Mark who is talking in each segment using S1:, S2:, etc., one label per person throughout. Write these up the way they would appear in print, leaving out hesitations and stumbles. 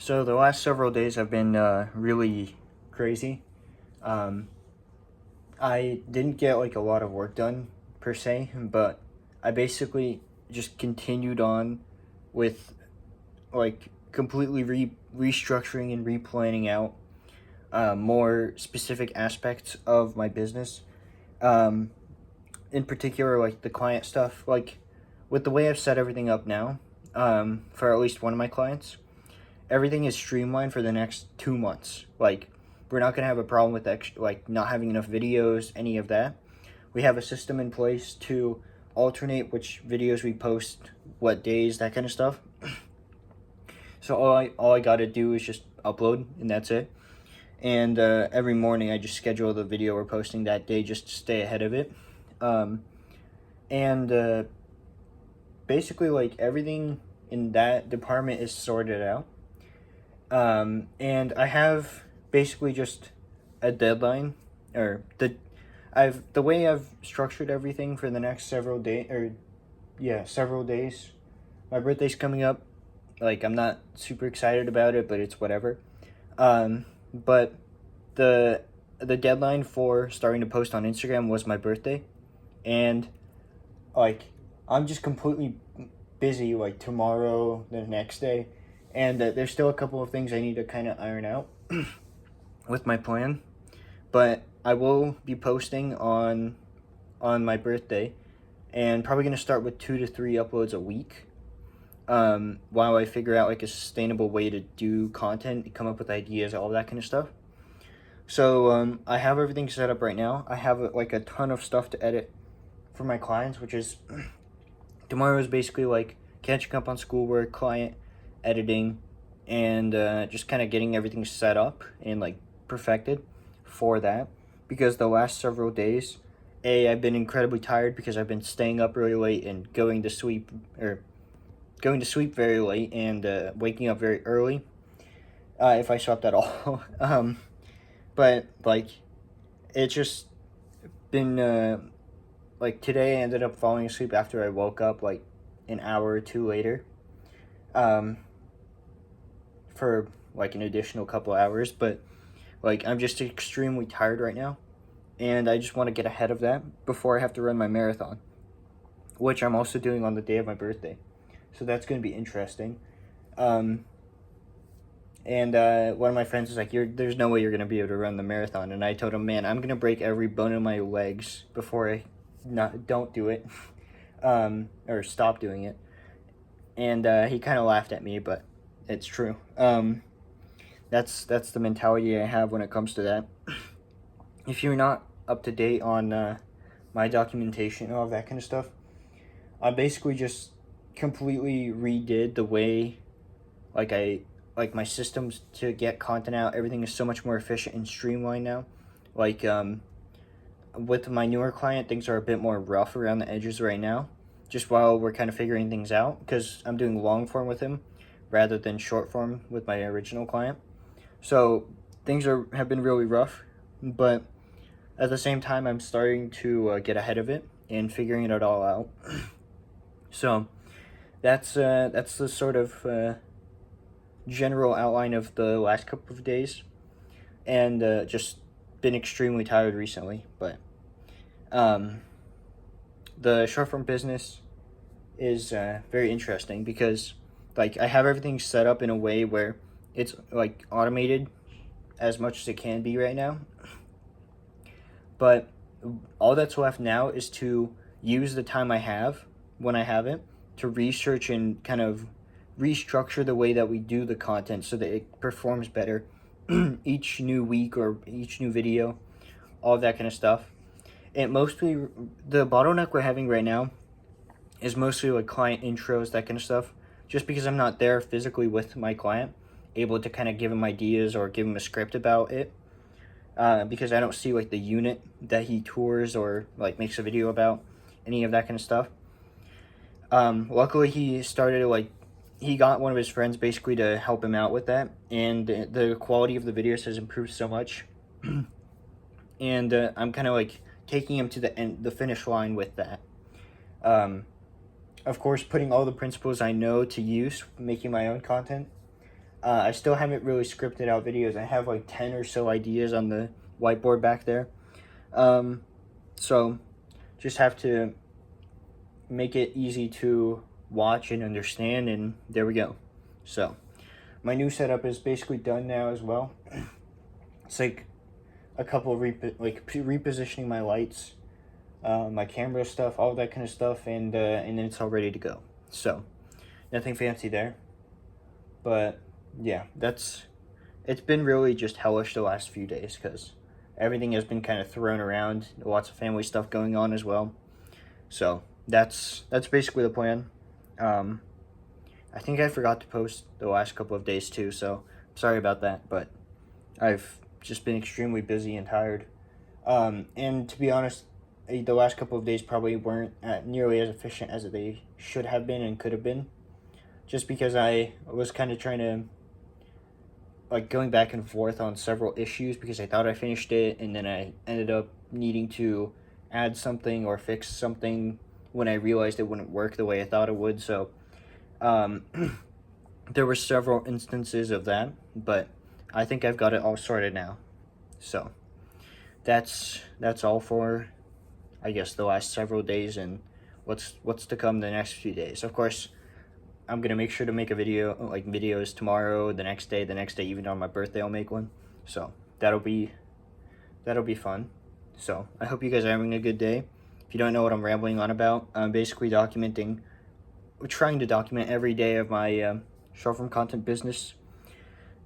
S1: So the last several days have been really crazy. Um, I didn't get like a lot of work done per se, but I basically just continued on with like completely restructuring and replanning out more specific aspects of my business. Um, in particular, like the client stuff, like with the way I've set everything up now, for at least one of my clients, everything is streamlined for the next 2 months. Like, we're not gonna have a problem with like not having enough videos, any of that. We have a system in place to alternate which videos we post, what days, that kind of stuff. So all I gotta do is just upload, and that's it. And every morning I just schedule the video we're posting that day just to stay ahead of it. Um, and basically, like everything in that department is sorted out. And I have basically just a deadline, or the way I've structured everything for the next several days. My birthday's coming up. Like, I'm not super excited about it, but it's whatever. But the the deadline for starting to post on Instagram was my birthday, and like I'm just completely busy like tomorrow, the next day, and there's still a couple of things I need to kind of iron out with my plan. But I will be posting on my birthday, and probably gonna start with 2 to 3 uploads a week. While I figure out like a sustainable way to do content, come up with ideas, all that kind of stuff. So I have everything set up right now. I have like a ton of stuff to edit for my clients, which is tomorrow is basically like catching up on schoolwork, client editing, and just kind of getting everything set up and like perfected for that. Because the last several days, I've been incredibly tired because I've been staying up really late and going to sleep very late and waking up very early, if I slept at all. But like it's just been like today I ended up falling asleep after I woke up like an hour or two later, um, for like an additional couple hours. But like I'm just extremely tired right now, and I just want to get ahead of that before I have to run my marathon, which I'm also doing on the day of my birthday. So that's going to be interesting. Um, and one of my friends was like, there's no way you're going to be able to run the marathon. And I told him, man, I'm going to break every bone in my legs before I don't do it, or stop doing it. And he kind of laughed at me, but it's true. That's the mentality I have when it comes to that. If you're not up to date on my documentation and all that kind of stuff, I basically just completely redid the way like my systems to get content out. Everything is so much more efficient and streamlined now. Like with my newer client, things are a bit more rough around the edges right now, just while we're kind of figuring things out, because I'm doing long form with him rather than short form with my original client. So things have been really rough, but at the same time I'm starting to get ahead of it and figuring it all out. So that's the sort of general outline of the last couple of days, and just been extremely tired recently. But the short form business is very interesting because like I have everything set up in a way where it's like automated as much as it can be right now. But all that's left now is to use the time I have when I have it to research and kind of restructure the way that we do the content so that it performs better each new week or each new video, all that kind of stuff. And mostly the bottleneck we're having right now is mostly like client intros, that kind of stuff, just because I'm not there physically with my client, able to kind of give him ideas or give him a script about it, because I don't see like the unit that he tours or like makes a video about, any of that kind of stuff. Luckily he got one of his friends basically to help him out with that, and the quality of the videos has improved so much. And I'm kind of like taking him to the finish line with that. Of course, putting all the principles I know to use, making my own content. I still haven't really scripted out videos. I have like 10 or so ideas on the whiteboard back there. So just have to make it easy to watch and understand, and there we go. So my new setup is basically done now as well. It's like a couple of repositioning my lights, my camera stuff, all that kind of stuff, and then it's all ready to go. So nothing fancy there, but yeah, it's been really just hellish the last few days because everything has been kind of thrown around. Lots of family stuff going on as well. So that's basically the plan. I think I forgot to post the last couple of days too, so sorry about that, but I've just been extremely busy and tired. And to be honest, the last couple of days probably weren't nearly as efficient as they should have been and could have been, just because I was kind of trying to, like, going back and forth on several issues because I thought I finished it, and then I ended up needing to add something or fix something when I realized it wouldn't work the way I thought it would. So there were several instances of that, but I think I've got it all sorted now. So that's all for, I guess, the last several days and what's to come the next few days. Of course, I'm gonna make sure to make a video, like videos tomorrow, the next day, even on my birthday I'll make one. So that'll be fun. So I hope you guys are having a good day. If you don't know what I'm rambling on about, I'm basically trying to document every day of my short form content business,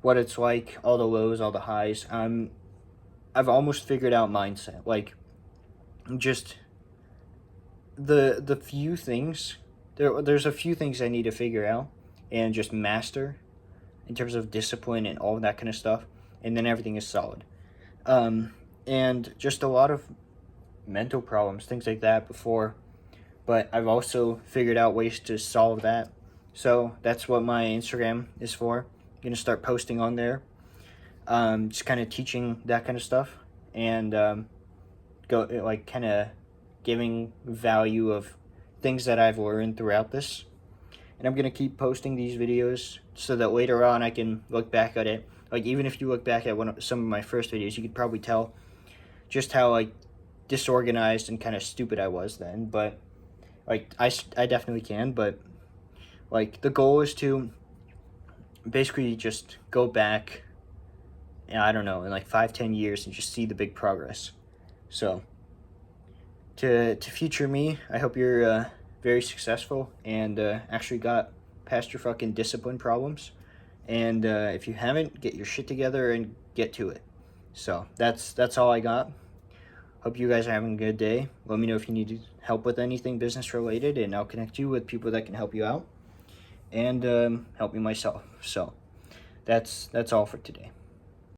S1: what it's like, all the lows, all the highs. I've almost figured out mindset, like just the few things. There's a few things I need to figure out and just master in terms of discipline and all of that kind of stuff, and then everything is solid. And just a lot of mental problems, things like that before, but I've also figured out ways to solve that. So that's what my Instagram is for. I'm gonna start posting on there, just kind of teaching that kind of stuff, and kind of giving value of things that I've learned throughout this. And I'm gonna keep posting these videos so that later on I can look back at it. Like, even if you look back at some of my first videos, you could probably tell just how like disorganized and kind of stupid I was then. But like I definitely can. But like the goal is to basically just go back, I don't know, in like 5-10 years and just see the big progress. So to future me, I hope you're very successful and actually got past your fucking discipline problems. And if you haven't, get your shit together and get to it. So that's all I got. Hope you guys are having a good day. Let me know if you need help with anything business related, and I'll connect you with people that can help you out and help me myself. So that's all for today.